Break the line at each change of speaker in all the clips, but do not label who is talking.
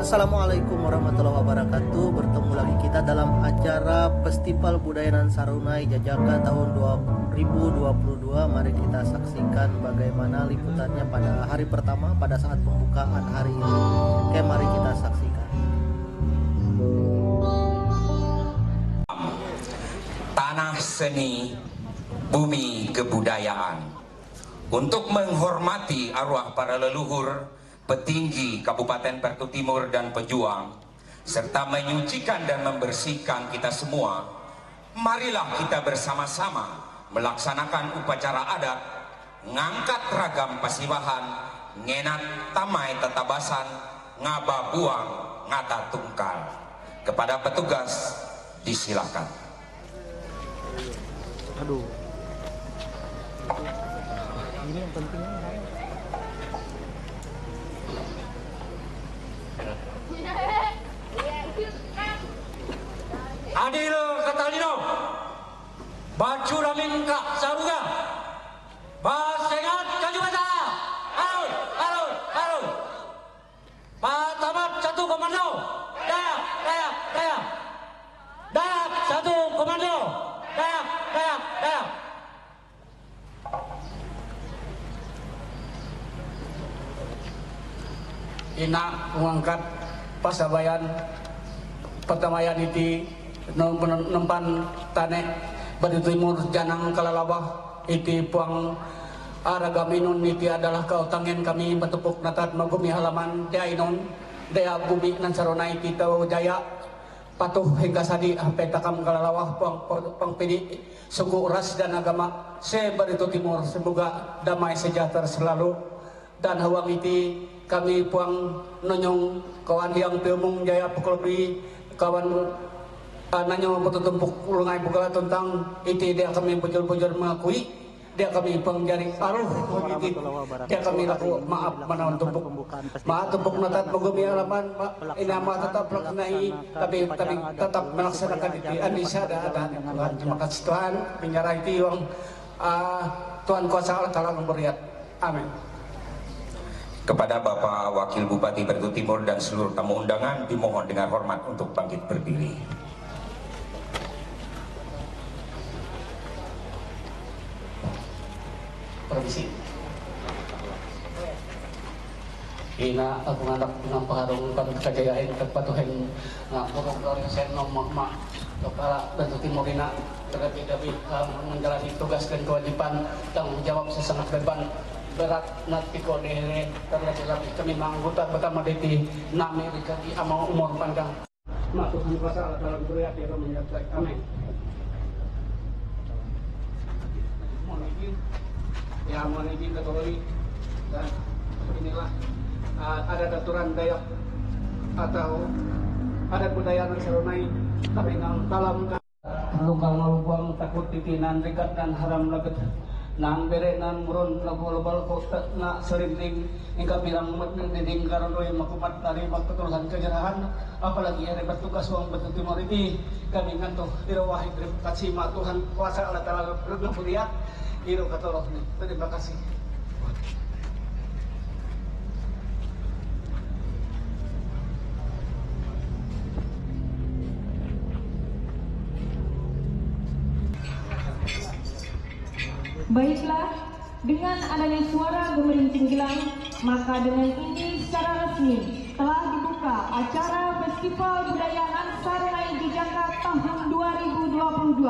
Assalamualaikum warahmatullahi wabarakatuh. Bertemu lagi kita dalam acara Festival Budaya Nan Sarunai Jajaka tahun 2022. Mari kita saksikan bagaimana liputannya pada hari pertama pada saat pembukaan hari ini. Oke, mari kita saksikan.
Tanah seni, bumi kebudayaan. Untuk menghormati arwah para leluhur, petinggi Kabupaten Pertu Timur dan pejuang, serta menyucikan dan membersihkan kita semua, marilah kita bersama-sama melaksanakan upacara adat ngangkat ragam pasibahan, ngenat tamai tetabasan, ngaba buang ngata tungkal. Kepada petugas disilakan.
Aduh, ini yang pentingnya.
Adil Katalino Bacu Ramin Kak Saruga Basengat Kajubata Alun Alun Alun Pak Tamat 1 Komando Dayak Dayak Dayak Dayak 1 Komando Dayak Dayak Dayak. Ina mengangkat pasabayan pertamayan iti nempan tane Badu Timur janang kalalawah iti puang aragaminun iti adalah kautangen kami betepuk natat magumi halaman dainon daya bumi nan sarunai iti tau jaya patuh hingga sadi sampai takam kalalawah puang pidi suku ras dan agama se Badu Timur, semoga damai sejahtera selalu. Dan hawang iti kami puang nonyong kawan yang pilmung jaya pukul beri kawan nanyo petutumpuk ulungai bukala tentang iti dia kami bujur-bujur mengakui dia kami pengjari aruh iti dia kami laku maaf manawan tumpuk maaf tumpuk natat menggumi halaman ini ama tetap laksanakan tapi tetap melaksanakan iti anisa ada Tuhan. Terima kasih Tuhan penjara iti yang Tuhan kuasa Allah telah memberiat. Amin.
Kepada Bapak Wakil Bupati Pertu Timur dan seluruh tamu undangan dimohon dengan hormat untuk bangkit berdiri.
Permisi. Ina aku nganak ng paharong kajayaan kagpatuhin nga purong glory sen ng mak kepala Pertu Timur ina terlebih-lebih menjalani tugas dan kewajiban tanggung jawab sesangat beban berat nanti kodere terlebih-lebih kami anggota pertama DT nami di amang umur pandang mak Tuhan kuasa Allah dalam berat ya menyertai amin. Mohon izin keturunan dan inilah ada aturan Dayak atau adat budaya Nan Sarunai kami dalam lungkang ngalubang takut titinan rigat dan haram laget nang bere nan murun labal ko na serinting ingka bilang dinding karon roy makumat tari magkatuluhan kajarahan apalagi hari bertugas wong Batu Timur ini kami nganto irawahi terima kasih ma Tuhan kuasa Allah taala berlihat iro katoloh ni terima kasih.
Baiklah, dengan adanya suara gemerincing gelang, maka dengan ini secara resmi telah dibuka acara Festival Budaya Nan Sarunai Jajaka tahun 2022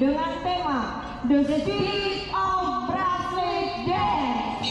dengan tema The Spirit of Bracelet Dance.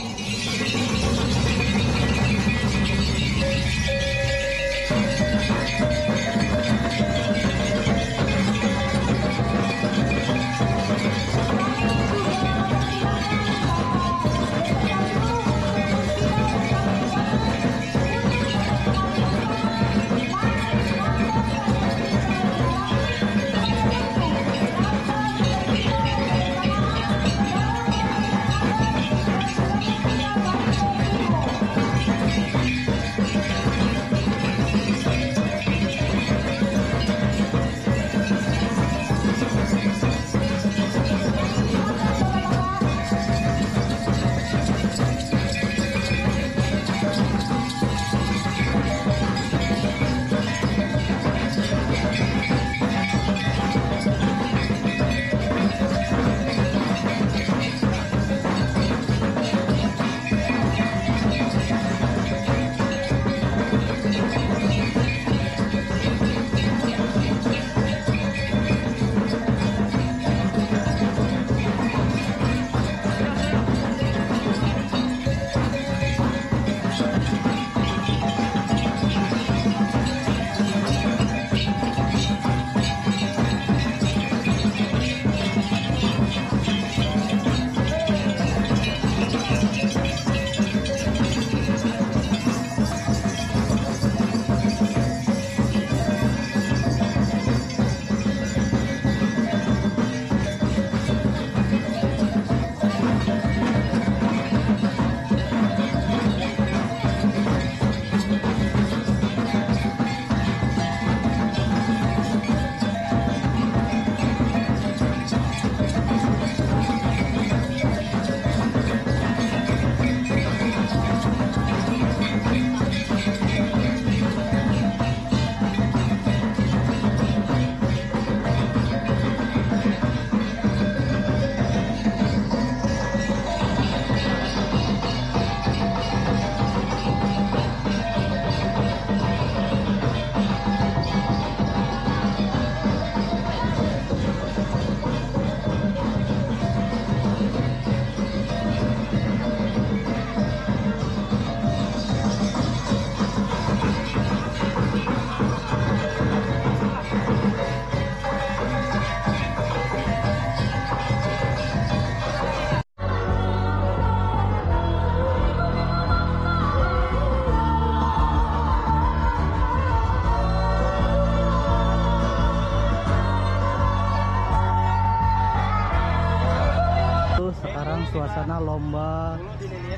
rencana lomba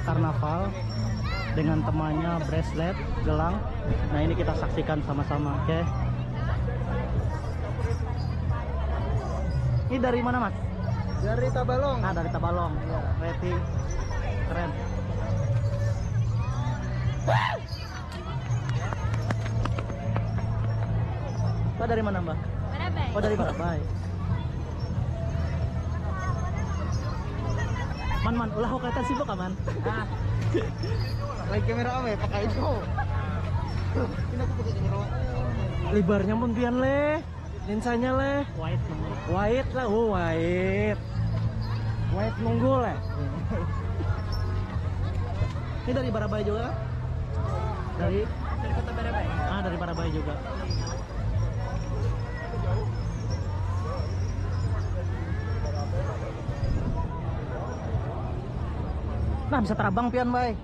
karnaval dengan temannya bracelet gelang. Nah ini kita saksikan sama-sama, oke? Ini dari mana mas?
Dari Tabalong.
Ah dari Tabalong. Ya. Reti keren. Mbak dari mana mbak?
Barabai.
Oh dari Barabai. Man, ulah kok kelihatan sibuk aman.
Ah. Lagi kamera apa ya? Pakai itu. Ini aku pakai kamera.
Libarnya pun pian le. Lensanya le. White namanya. White lah, oh white. White nunggu le. Ini dari Barabai juga? Dari
Kota Barabai.
Ah dari Barabai juga. Nah bisa terbang pian bay.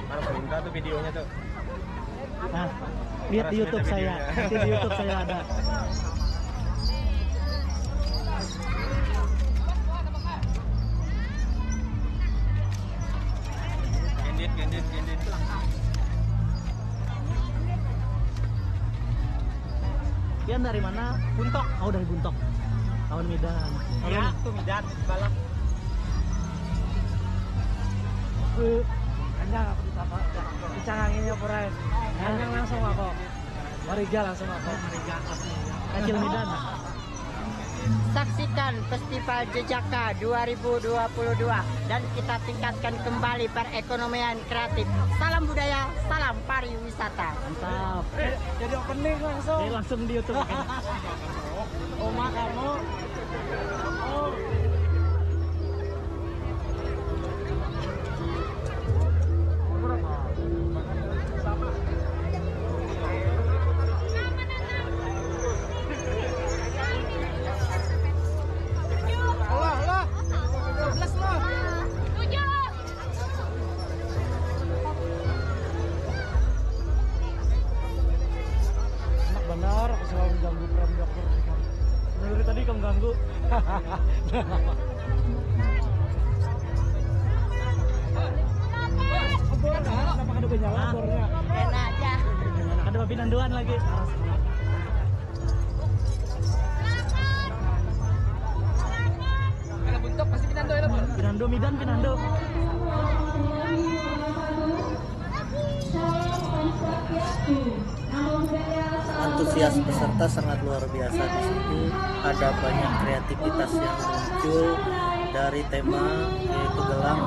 Mana minta tuh videonya tuh.
Nah lihat di YouTube saya. Nanti di YouTube saya ada.
Gendit.
Pian dari mana?
Buntok.
Oh dari Buntok. Tahun Medan.
Iya, tuh Medan balap.
Hanya dicanganginnya pura. Hanya langsung aku. Mariga langsung aku. Mariga kecil Medan.
Saksikan Festival Jejaka 2022 dan kita tingkatkan kembali perekonomian kreatif. Salam budaya, salam pariwisata.
Mantap.
Jadi opening langsung.
Jadi langsung di YouTube.
Oma kamu. Oh.
Benar, aku selalu mengganggu program dokter. Dari tadi kamu ganggu. Kenapa ada penyala bornya?
Enak aja.
Ada pinanduan lagi.
Ada Buntok pasti Pinando ya, Bang.
Pinando Medan Pinando. Antusias peserta sangat luar biasa di sini. Ada banyak kreativitas yang muncul dari tema yaitu gelang.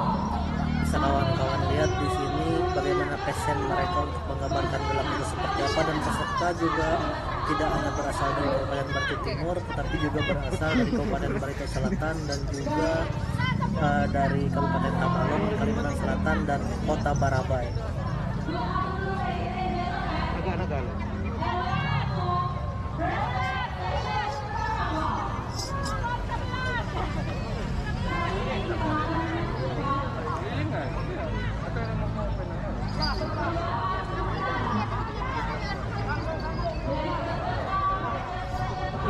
Bisa kawan-kawan lihat di sini bagaimana passion mereka untuk menggambarkan gelang itu seperti apa, dan peserta juga tidak hanya berasal dari Kabupaten Barito Timur tetapi juga berasal dari Kabupaten Barito Selatan dan juga dari Kabupaten Tabalong, Kalimantan Selatan dan Kota Barabai.
Agak-agak.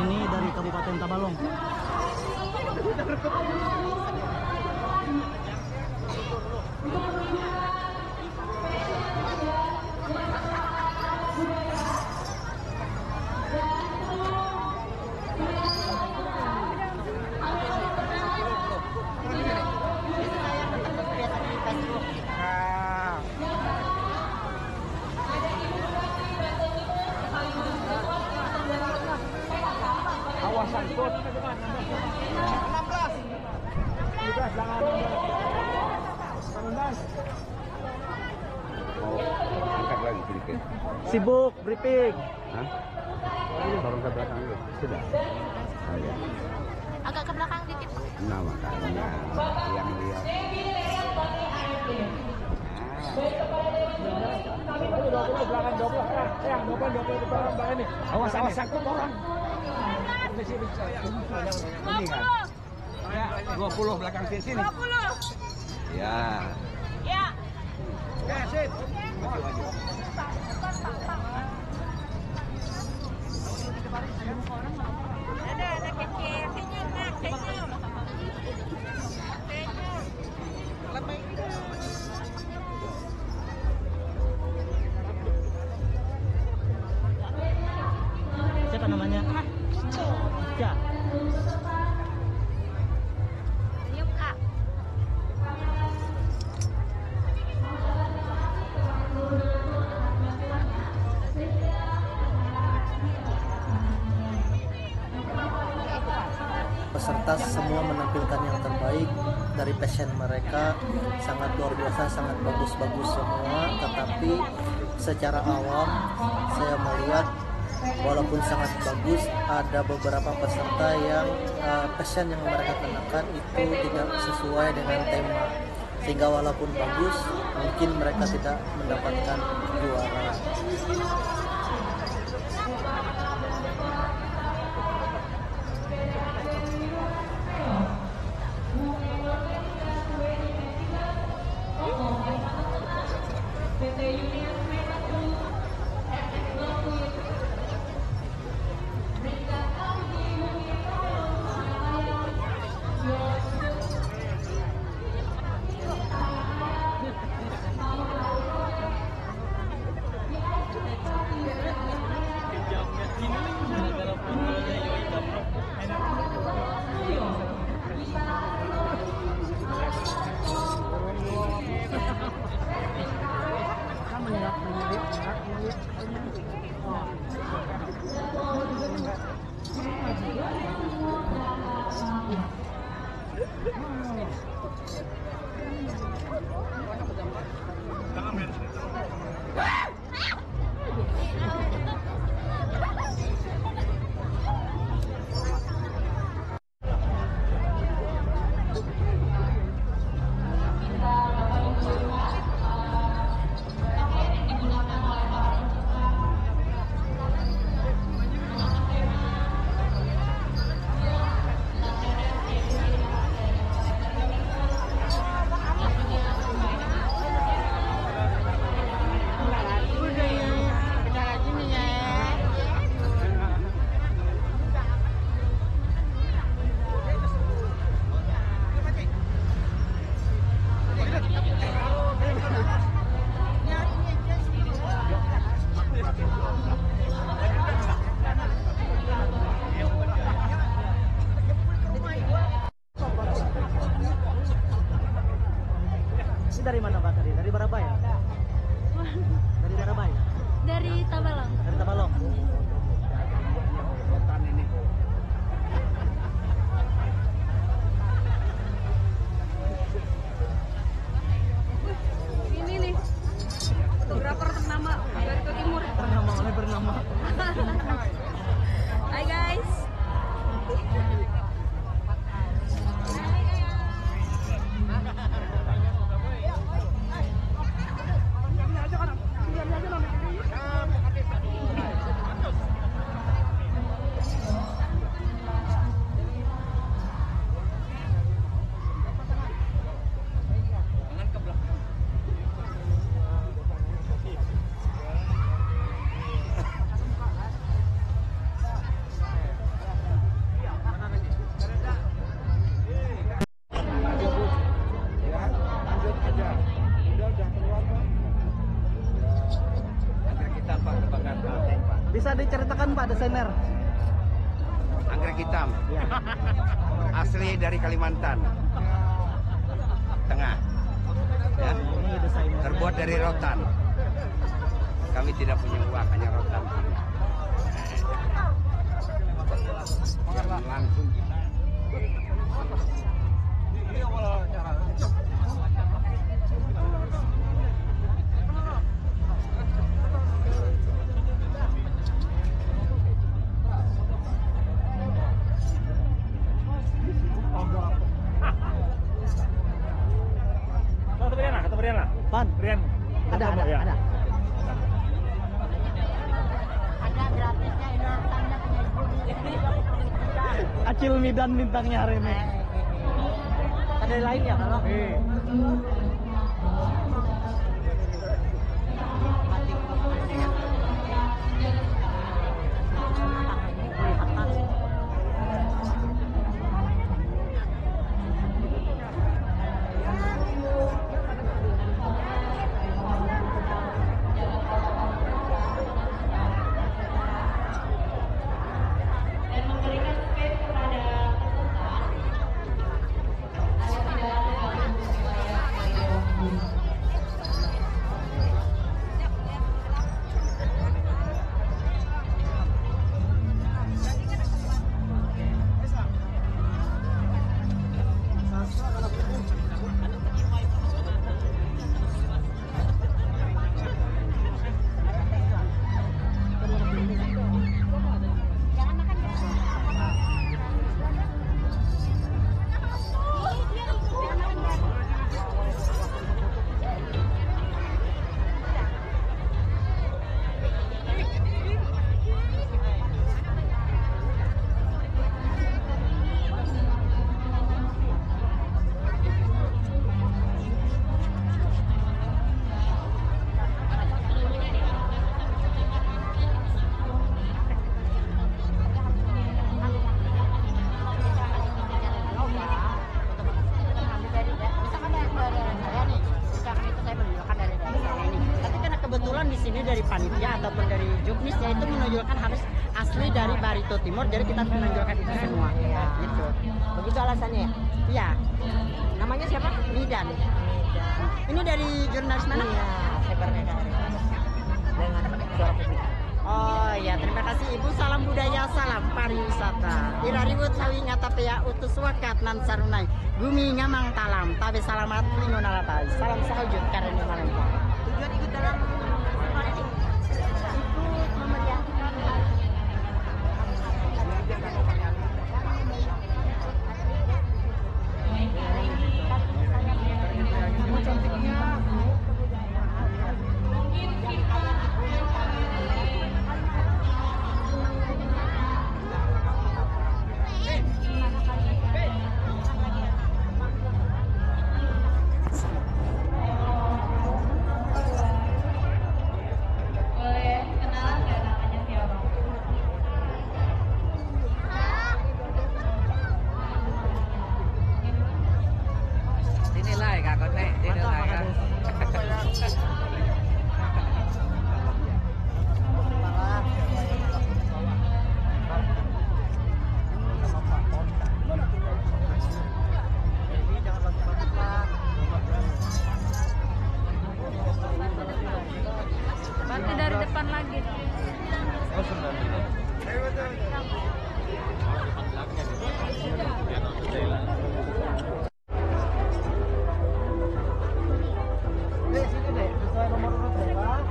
Ini dari Kabupaten Tabalong.
Awasan bot. 16. 17 jangan 16.
Mau angkat lagi sedikit.
Sibuk briefing.
Hah? Turun ke belakang dulu. Sudah. Oh, ya.
Agak ke belakang dikit.
Nah makanya yang lihat.
Belakang 20. Yang 20 belakang ini. Awas sangkut orang.
Ini kan. Ya, 20 belakang sini.
20.
Ya.
Ya.
Oke, sip.
Maju aja.
Ada kecil.
mereka semua menampilkan yang terbaik dari passion mereka, sangat luar biasa, sangat bagus-bagus semua. Tetapi secara awam saya melihat walaupun sangat bagus, ada beberapa peserta yang passion yang mereka kenakan itu tidak sesuai dengan tema, sehingga walaupun bagus mungkin mereka tidak mendapatkan juara.
Ini dari mana Mbak tadi? Dari Barabaya? Dari Barabaya?
Dari Tabalong.
Dari Tabalong.
Ini nih fotografer ternama dari Jawa Timur.
Bernama oleh bernama.
Hai guys.
Bisa diceritakan Pak desainer?
Anggrek hitam,
Ya.
asli dari Kalimantan Tengah, ya.
Ini desainer.
Terbuat dari rotan. Kami tidak punya uang, hanya rotan. Langsung.
Pan, ada.
Ada gratisnya ini rotannya punya ibu.
Acil Midan bintangnya hari ini. Ada yang lain ya kalau?
kebetulan di sini dari panitia ataupun dari juknis yaitu menunjukkan harus asli dari Barito Timur, jadi kita menunjukkan itu semua. Ya, gitu. Begitu alasannya. Iya. Namanya siapa? Midan. Ini dari jurnalis mana? Iya, Sebarmega dengan Suara Publik. Oh ya, terima kasih Ibu. Salam budaya, salam pariwisata. Irariwut sawi ngatapea utus wakat nan sarunai. Bumi ngamang talam, tabe salamat lingon alatai. Salam sahujud karena malam. Tujuan ikut dalam festival ini? Ikut memeriahkan
Berarti dari depan lagi.
Oh, sebenarnya. Sini deh, sesuai nomor urut berapa?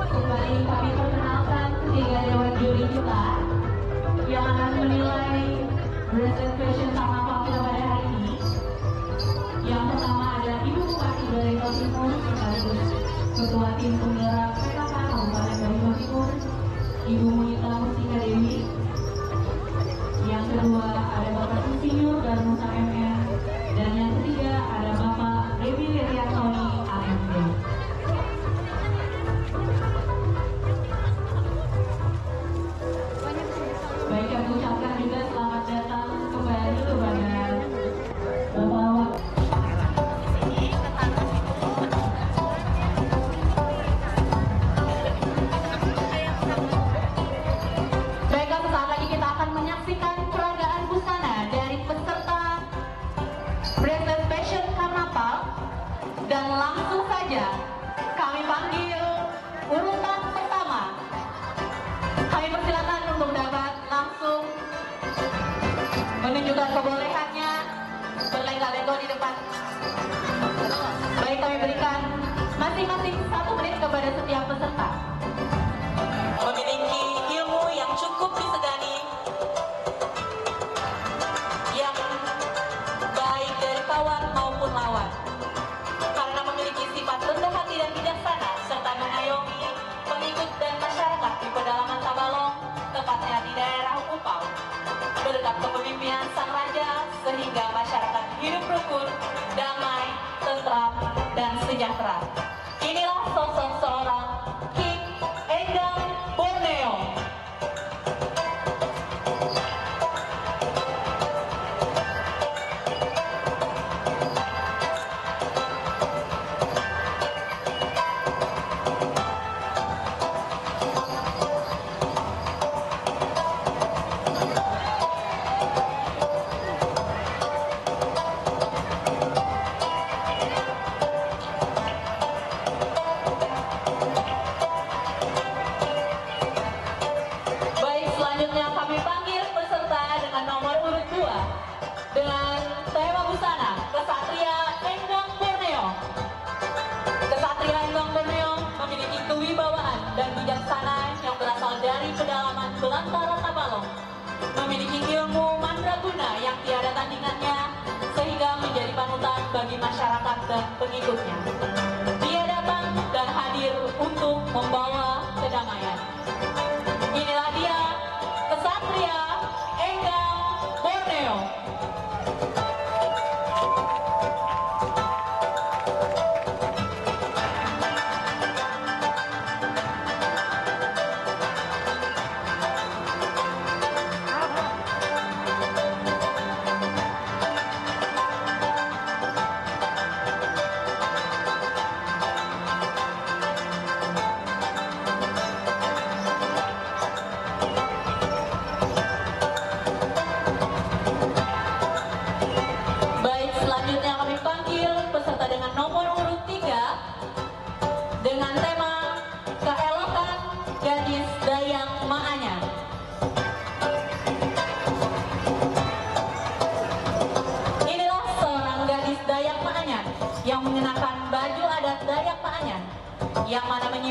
Kembali kami perkenalkan ketiga dewan juri kita yang akan menilai presentation karnaval kita pada hari ini. Yang pertama adalah Ibu Bupati Barito Timur sekaligus Ketua Tim Penggerak PKK Kabupaten Barito Timur, Ibu Munita Mustika Dewi. Yang kedua ada Bapak Insinyur Darmusa MM, dan yang ketiga ada Bapak Dewi Wiryantoni AMD. Baik, kami ucapkan juga selamat datang kembali kepada Bapak. Baiklah, sesaat lagi kita akan menyaksikan peragaan busana dari peserta Present Fashion Carnaval, dan langsung saja kami panggil urutan pertama. Kami persilakan untuk dapat langsung menunjukkan kebolehannya berlenggak-lenggok di depan. Baik, kami berikan masing-masing 1 menit kepada setiap peserta. Memiliki ilmu yang cukup disegani, yang baik dari kawan maupun lawan, karena memiliki sifat rendah hati dan bijaksana serta mengayomi pengikut dan masyarakat di pedalaman Tabalong, tepatnya di daerah Upau, berkat kepemimpinan sang raja sehingga masyarakat hidup rukun, damai, tentram, dan sejahtera. Inilah sosok seorang King Enggang Borneo. Baik, selanjutnya kami panggil peserta dengan nomor urut 2 dengan tema busana Kesatria Enggang Borneo. Kesatria Enggang Borneo memiliki kewibawaan dan bijaksana yang berasal dari pedalaman belantara Tabalong, memiliki ilmu mandraguna yang tiada tandingannya sehingga menjadi panutan bagi masyarakat dan pengikutnya. Dia datang dan hadir untuk membawa kedamaian. Inilah dia, Kesatria Enggang Borneo.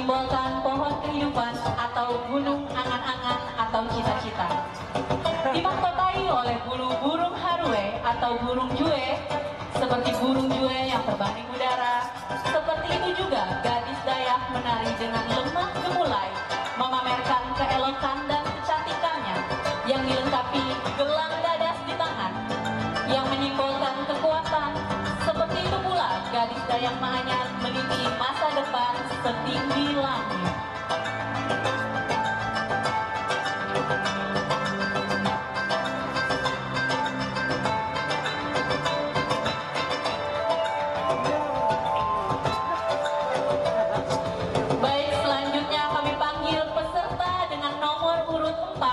menyimbolkan pohon kehidupan atau gunung angan-angan atau cita-cita. Dimahkotai oleh bulu burung harue atau burung jue, seperti burung jue yang terbang di udara. Seperti itu juga gadis Dayak menari dengan lemah gemulai, memamerkan keelokan dan kecantikannya yang dilengkapi gelang dadas di tangan yang menyimbolkan kekuatan. Seperti itu pula gadis Dayak Maanyar meniti masa depan setinggi langit. Baik, selanjutnya kami panggil peserta dengan nomor urut 4.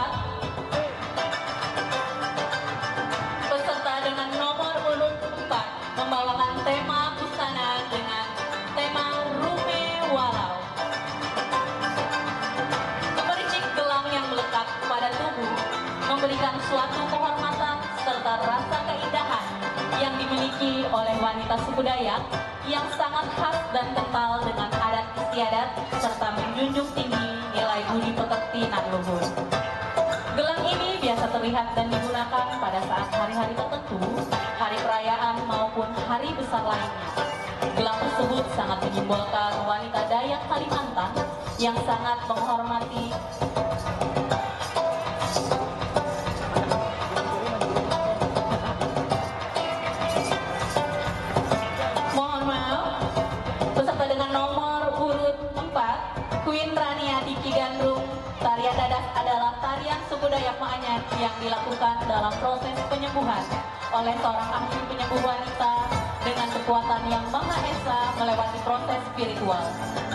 Peserta dengan nomor urut 4 membawakan tema busana dengan tema Rume Walau. Memericik gelang yang melekat pada tubuh, memberikan suatu kehormatan serta rasa keindahan yang dimiliki oleh wanita suku Dayak yang sangat khas dan kental dengan adat istiadat serta menjunjung tinggi nilai budi pekerti nan luhur. Gelang ini biasa terlihat dan digunakan pada saat hari-hari tertentu, hari perayaan maupun hari besar lainnya. Gelang tersebut sangat menyimbolkan wanita Dayak Kalimantan yang sangat menghormati Queen Raniati Ki Gandrung. Tarian dadas adalah tarian suku Dayak Maanyar yang dilakukan dalam proses penyembuhan oleh seorang ahli penyembuh wanita dengan kekuatan yang Maha Esa melewati proses spiritual.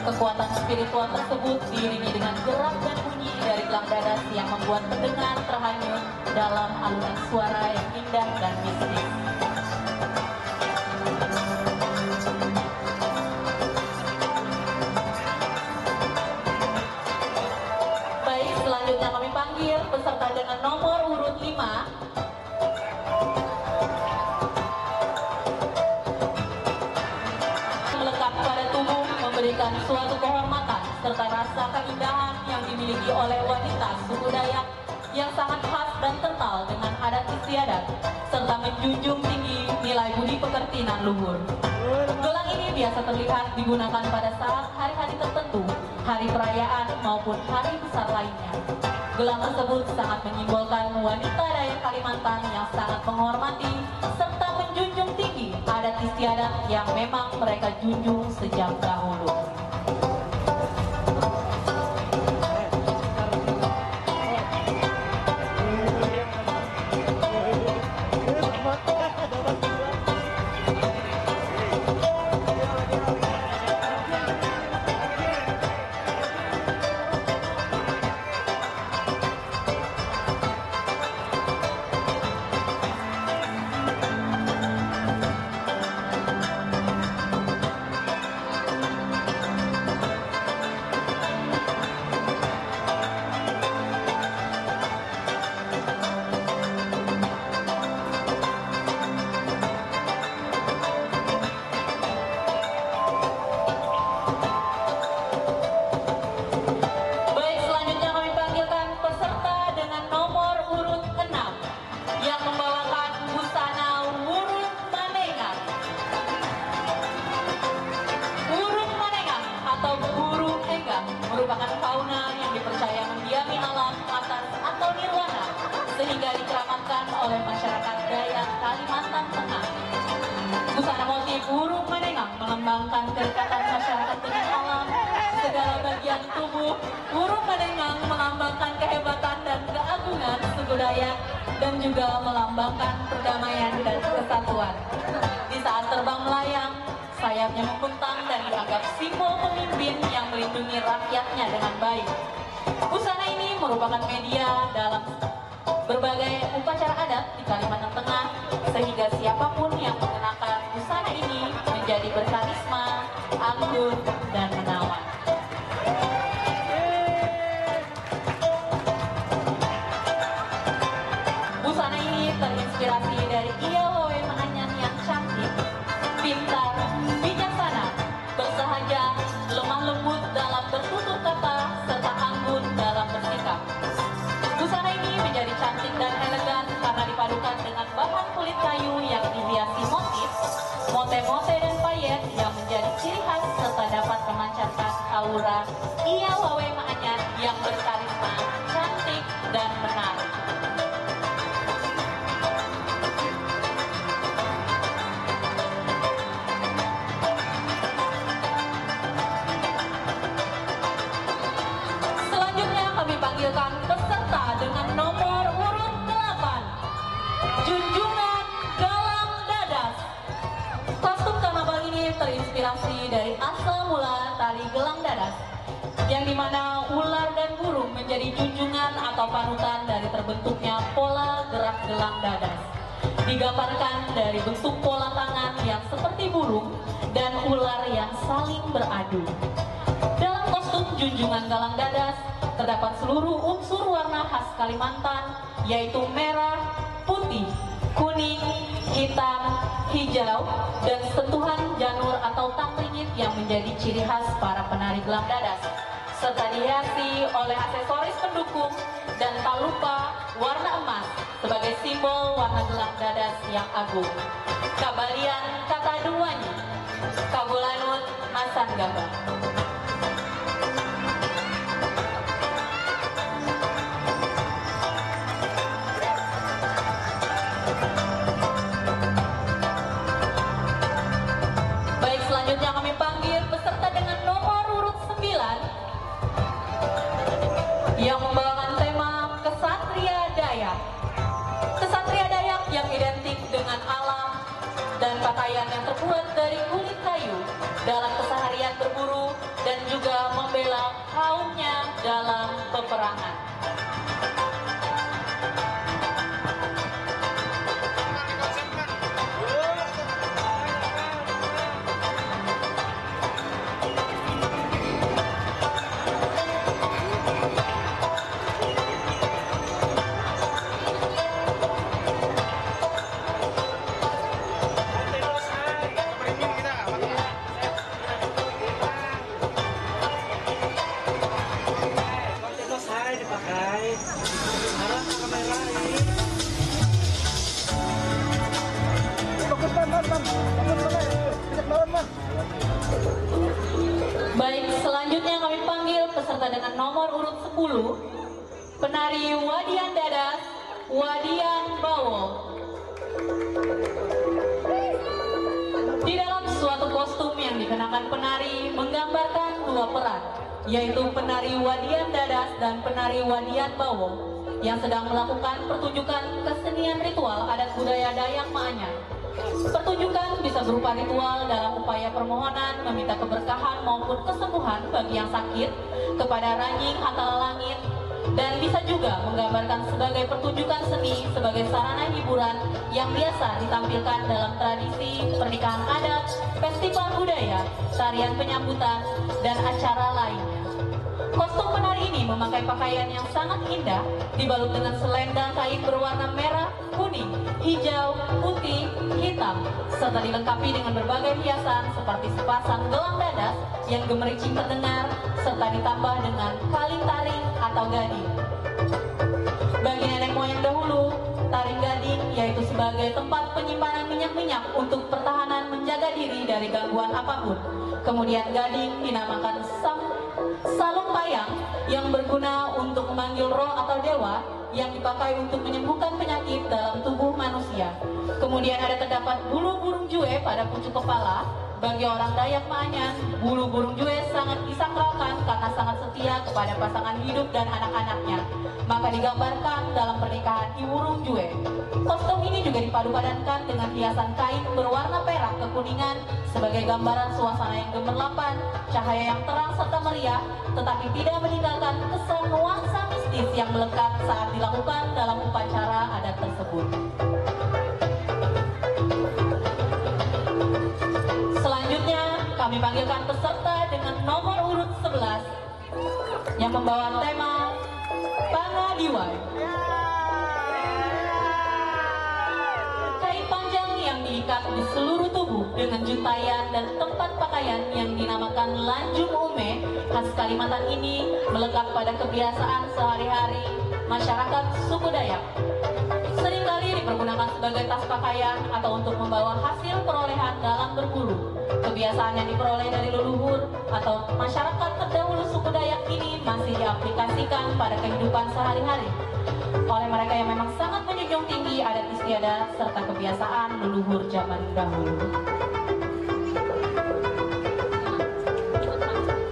Kekuatan spiritual tersebut diiringi dengan gerak dan bunyi dari gelang dadas yang membuat pendengar terhanyut dalam alunan suara yang indah dan mistis. Selanjutnya kami panggil peserta dengan nomor urut 5. Melekat pada tubuh, memberikan suatu kehormatan serta rasa keindahan yang dimiliki oleh wanita suku Dayak yang sangat khas dan kental dengan adat istiadat serta menjunjung tinggi nilai budi pekerti nan luhur. Gelang ini biasa terlihat digunakan pada saat hari-hari tertentu, hari perayaan maupun hari besar lainnya. Gelang tersebut sangat menyimbolkan wanita Dayak Kalimantan yang sangat menghormati serta menjunjung tinggi adat istiadat yang memang mereka junjung sejak dahulu. Merupakan fauna yang dipercaya mendiami alam atas atau nirwana sehingga dikeramatkan oleh masyarakat Dayak Kalimantan Tengah. Busana motif burung menengang melambangkan kedekatan masyarakat dengan alam. Segala bagian tubuh burung menengang melambangkan kehebatan dan keagungan suku Dayak dan juga melambangkan perdamaian dan kesatuan. Di saat terbang melayang, sayapnya membentang dan dianggap simbol pemimpin yang melindungi rakyatnya dengan baik. Busana ini merupakan media dalam berbagai upacara adat di Kalimantan Tengah, sehingga siapapun yang mengenakan busana ini menjadi berkarisma, anggun, dan menawan. Busana ini terinspirasi dari Iyawoe Maanyar yang cantik, pintar, bijaksana, bersahaja, lemah lembut dalam bertutur yang berkarisma, cantik, dan menarik. Selanjutnya kami panggilkan peserta dengan nomor urut 8, Junjungan Galang Dadas. Kostum karnaval ini terinspirasi dari asal mula tari gelang dadas, yang dimana ular dan burung menjadi junjungan atau panutan dari terbentuknya pola gerak gelang dadas. Digambarkan dari bentuk pola tangan yang seperti burung dan ular yang saling beradu. Dalam kostum junjungan galang dadas terdapat seluruh unsur warna khas Kalimantan, yaitu merah, putih, kuning, hitam, hijau, dan sentuhan janur atau tangringit yang menjadi ciri khas para penari gelang dadas, serta dihiasi oleh aksesoris pendukung dan tak lupa warna emas sebagai simbol warna gelang dadas yang agung. Kabalian kata duanya, Kabulanut Masan Gambar. Baik, selanjutnya kami panggil peserta dengan nomor urut 9 yang membawakan tema Kesatria Dayak. Kesatria Dayak yang identik dengan alam dan pakaian yang terbuat dari kulit kayu dalam keseharian berburu dan juga membela kaumnya dalam peperangan. Baik, selanjutnya kami panggil peserta dengan nomor urut 10, penari Wadian Dadas, Wadian Bawol. Di dalam suatu kostum yang dikenakan penari menggambarkan dua peran, yaitu penari Wadian Dadas dan penari Wadian Bawol yang sedang melakukan pertunjukan kesenian ritual adat budaya Dayak Maanyar. Pertunjukan bisa berupa ritual dalam upaya permohonan meminta keberkahan maupun kesembuhan bagi yang sakit kepada Ranying Antara Langit, dan bisa juga menggambarkan sebagai pertunjukan seni sebagai sarana hiburan yang biasa ditampilkan dalam tradisi pernikahan adat, festival budaya, tarian penyambutan, dan acara lainnya. Kostum penari ini memakai pakaian yang sangat indah, dibalut dengan selendang kain berwarna merah, kuning, hijau, putih, hitam, serta dilengkapi dengan berbagai hiasan seperti sepasang gelang dadas yang gemericing terdengar, serta ditambah dengan kaling taring atau gading. Bagi nenek moyang dahulu, taring gading yaitu sebagai tempat penyimpanan minyak-minyak untuk pertahanan menjaga diri dari gangguan apapun. Kemudian gading dinamakan salung payang yang berguna untuk memanggil roh atau dewa yang dipakai untuk menyembuhkan penyakit dalam tubuh manusia. Kemudian terdapat bulu burung jue pada pucuk kepala. Bagi orang Dayak Maanyar, bulu burung jue sangat disakralkan karena sangat setia kepada pasangan hidup dan anak-anaknya. Maka digambarkan dalam pernikahan Iwurung Jue. Kostum ini juga dipadupadankan dengan hiasan kain berwarna perak kekuningan sebagai gambaran suasana yang gemerlapan, cahaya yang terang serta meriah, tetapi tidak meninggalkan kesan nuansa mistis yang melekat saat dilakukan dalam upacara adat tersebut. Selanjutnya kami panggilkan peserta dengan nomor urut 11 yang membawa tema Pangadiwai. Kain panjang yang diikat di seluruh tubuh dengan juntayan dan tempat pakaian yang dinamakan lanjung ume khas Kalimantan ini melekat pada kebiasaan sehari-hari masyarakat suku Dayak. Seringkali dipergunakan sebagai tas pakaian atau untuk membawa hasil perolehan dalam berburu. Kebiasaan yang diperoleh dari leluhur atau masyarakat terdahulu suku Dayak ini masih diaplikasikan pada kehidupan sehari-hari oleh mereka yang memang sangat menjunjung tinggi adat istiadat serta kebiasaan leluhur zaman dahulu.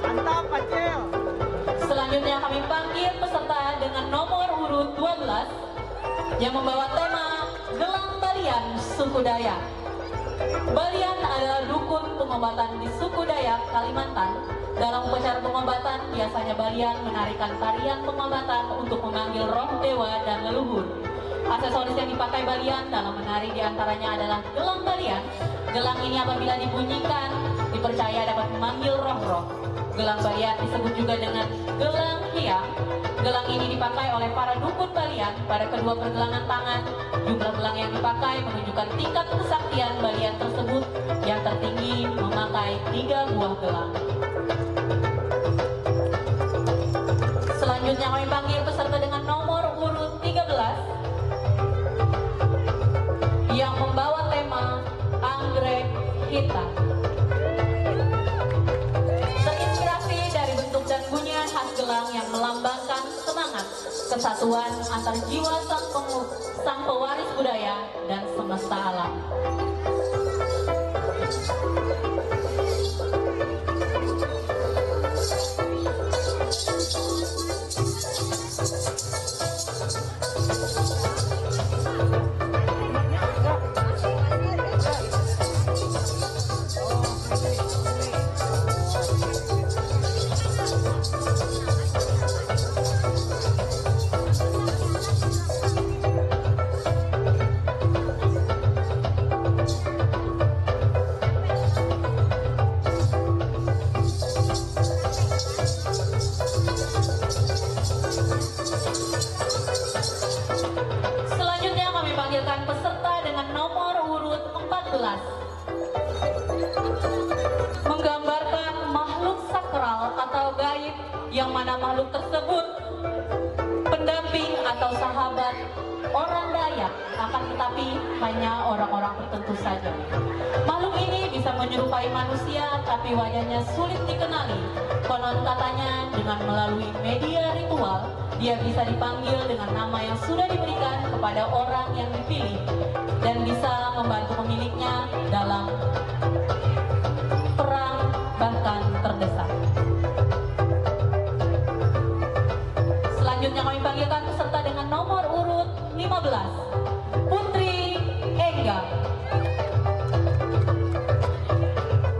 Mantap, Acil.
Selanjutnya kami panggil peserta dengan nomor urut 12 yang membawa tema Gelang Balian Suku Dayak. Balian adalah dukun pengobatan di suku Dayak, Kalimantan. Dalam upacara pengobatan, biasanya balian menarikan tarian pengobatan untuk memanggil roh dewa dan leluhur. Aksesoris yang dipakai balian dalam menari diantaranya adalah gelang balian. Gelang ini apabila dibunyikan, dipercaya dapat memanggil roh-roh. Gelang balian disebut juga dengan gelang hiang. Gelang ini dipakai oleh para dukun balian pada kedua pergelangan tangan. Jumlah gelang yang dipakai menunjukkan tingkat kesaktian balian tersebut, yang tertinggi memakai 3 buah gelang. Selanjutnya kami panggil peserta dengan nomor urut 13 yang membawa tema Anggrek Hitam. Terinspirasi dari bentuk dan bunyian khas gelang yang melambangkan semangat kesatuan antar jiwa sang pewaris budaya dan semesta alam. Selanjutnya kami panggilkan peserta dengan nomor urut 14 menggambarkan makhluk sakral atau gaib, yang mana makhluk tersebut pendamping atau sahabat orang Dayak, akan tetapi hanya orang-orang tertentu saja. Makhluk ini bisa menyerupai manusia tapi wajahnya sulit dikenali. Konon katanya dengan melalui media ritual dia bisa dipanggil dengan nama yang sudah diberikan kepada orang yang dipilih dan bisa membantu pemiliknya dalam perang bahkan terdesak. Selanjutnya kami panggilkan peserta dengan nomor urut 15 Putri Enggang.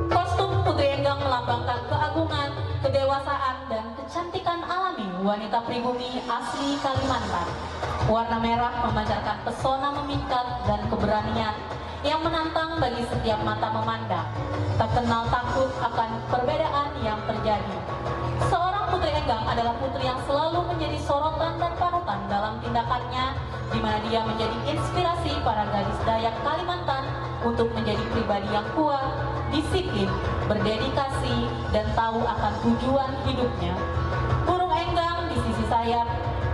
Kostum Putri Enggang melambangkan keagungan, kedewasaan, dan kecantikan alami wanita pribumi asli Kalimantan. Warna merah memancarkan pesona memikat dan keberanian yang menantang bagi setiap mata memandang. Tak kenal takut akan perbedaan yang terjadi. Seorang Putri Enggang adalah putri yang selalu menjadi sorotan dan panutan dalam tindakannya, di mana dia menjadi inspirasi para gadis Dayak Kalimantan untuk menjadi pribadi yang kuat, disiplin, berdedikasi, dan tahu akan tujuan hidupnya. Burung enggang di sisi sayap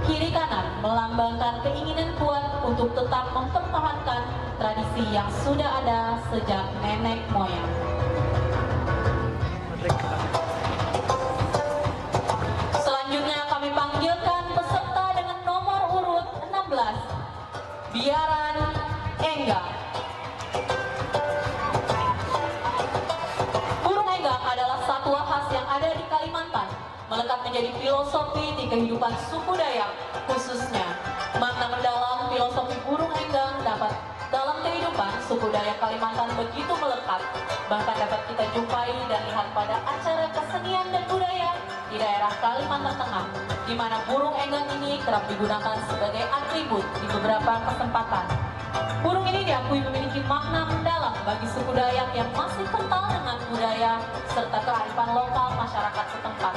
kiri kanan melambangkan keinginan kuat untuk tetap mempertahankan tradisi yang sudah ada sejak nenek moyang. Selanjutnya kami panggilkan peserta dengan nomor urut 16 Biaran Enggang. Burung enggang adalah satwa khas yang ada di Kalimantan, melekat menjadi filosofi di kehidupan suku Dayak khususnya. Makna mendalam filosofi burung enggang dapat dalam kehidupan suku Dayak Kalimantan begitu melekat, bahkan dapat kita jumpai dan lihat pada acara kesenian dan budaya di daerah Kalimantan Tengah, di mana burung enggang ini kerap digunakan sebagai atribut di beberapa kesempatan. Burung ini diakui memiliki makna mendalam bagi suku Dayak yang masih kental dengan budaya serta kearifan lokal masyarakat setempat.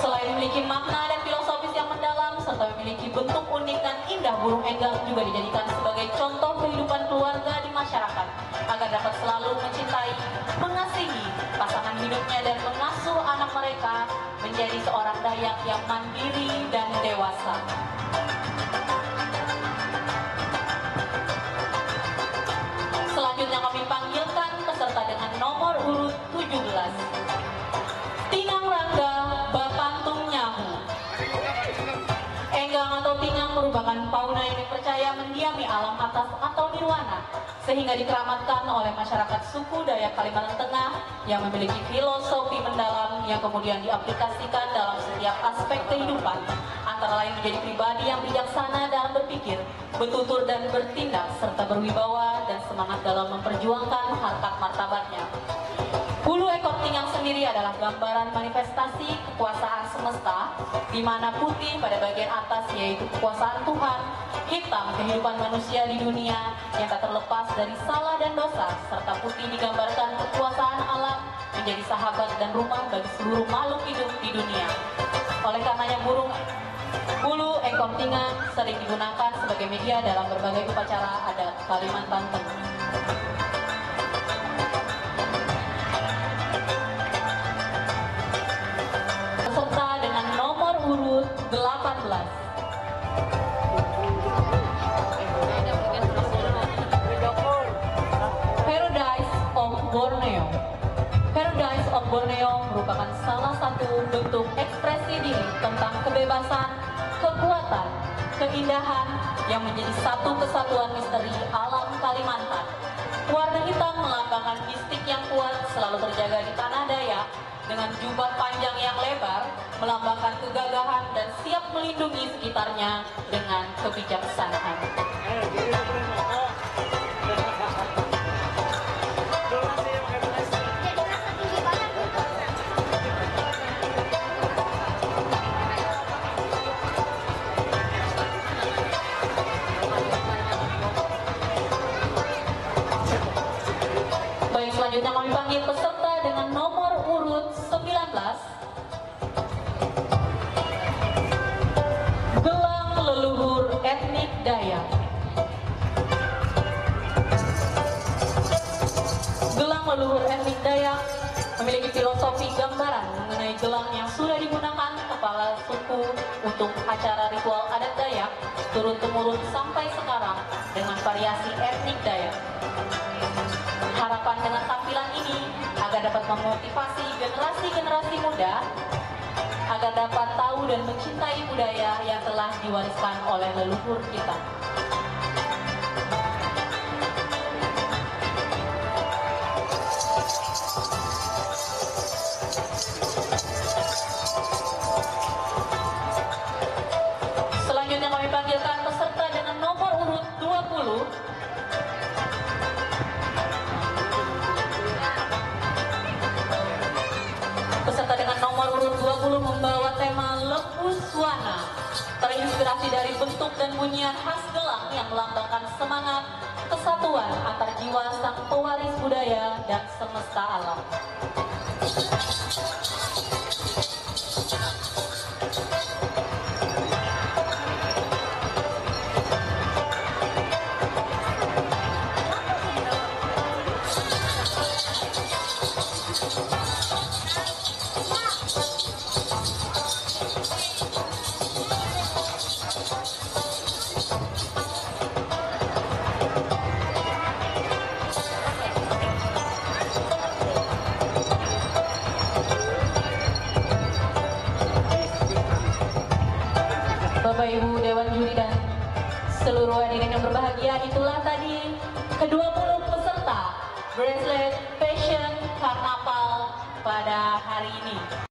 Selain memiliki makna dan filosofis yang mendalam serta memiliki bentuk unik dan indah, burung enggang juga dijadikan sebagai contoh kehidupan keluarga di masyarakat agar dapat selalu mencintai, mengasihi pasangan hidupnya dan mengasuh anak mereka menjadi seorang Dayak yang mandiri dan dewasa. merupakan fauna yang dipercaya mendiami alam atas atau nirwana, sehingga dikeramatkan oleh masyarakat suku Dayak Kalimantan Tengah yang memiliki filosofi mendalam yang kemudian diaplikasikan dalam setiap aspek kehidupan, antara lain menjadi pribadi yang bijaksana dalam berpikir, bertutur dan bertindak, serta berwibawa dan semangat dalam memperjuangkan harkat martabatnya. Bulu ekor tinggang sendiri adalah gambaran manifestasi kekuasaan semesta, di mana putih pada bagian atas yaitu kekuasaan Tuhan, hitam kehidupan manusia di dunia yang tak terlepas dari salah dan dosa, serta putih digambarkan kekuasaan alam menjadi sahabat dan rumah bagi seluruh makhluk hidup di dunia. Oleh karenanya bulu ekor tinggang sering digunakan sebagai media dalam berbagai upacara adat Kalimantan Tengah. Peserta dengan nomor urut 18. Paradise of Borneo. Paradise of Borneo merupakan salah satu bentuk ekspresi diri tentang kebebasan, kekuatan, keindahan yang menjadi satu kesatuan misteri alam Kalimantan. Warna hitam melambangkan mistik yang kuat selalu terjaga di tanah Dayak, dengan jubah panjang yang lebar melambangkan kegagahan dan siap melindungi sekitarnya dengan kebijaksanaan. Baik, selanjutnya kami panggil peserta dengan nomor urut 19. Gelang leluhur etnik Dayak. Gelang leluhur etnik Dayak memiliki filosofi gambaran mengenai gelang yang sudah digunakan kepala suku untuk acara ritual adat Dayak turun-temurun sampai sekarang dengan variasi etnik Dayak. Harapan dengan tampilan ini agar dapat memotivasi generasi-generasi muda agar dapat tahu dan mencintai budaya yang telah diwariskan oleh leluhur kita. Selanjutnya kami panggilkan peserta dengan nomor urut 20. Peserta dengan nomor urut 20 membawa tema Lepuswana, terinspirasi dari bentuk dan bunyian khas gelang yang melambangkan semangat kesatuan antar jiwa sang pewaris budaya dan semesta alam. Bapak Ibu Dewan Juri dan seluruh hadirin yang berbahagia, itulah tadi ke-20 peserta Bracelet Fashion Karnaval pada hari ini.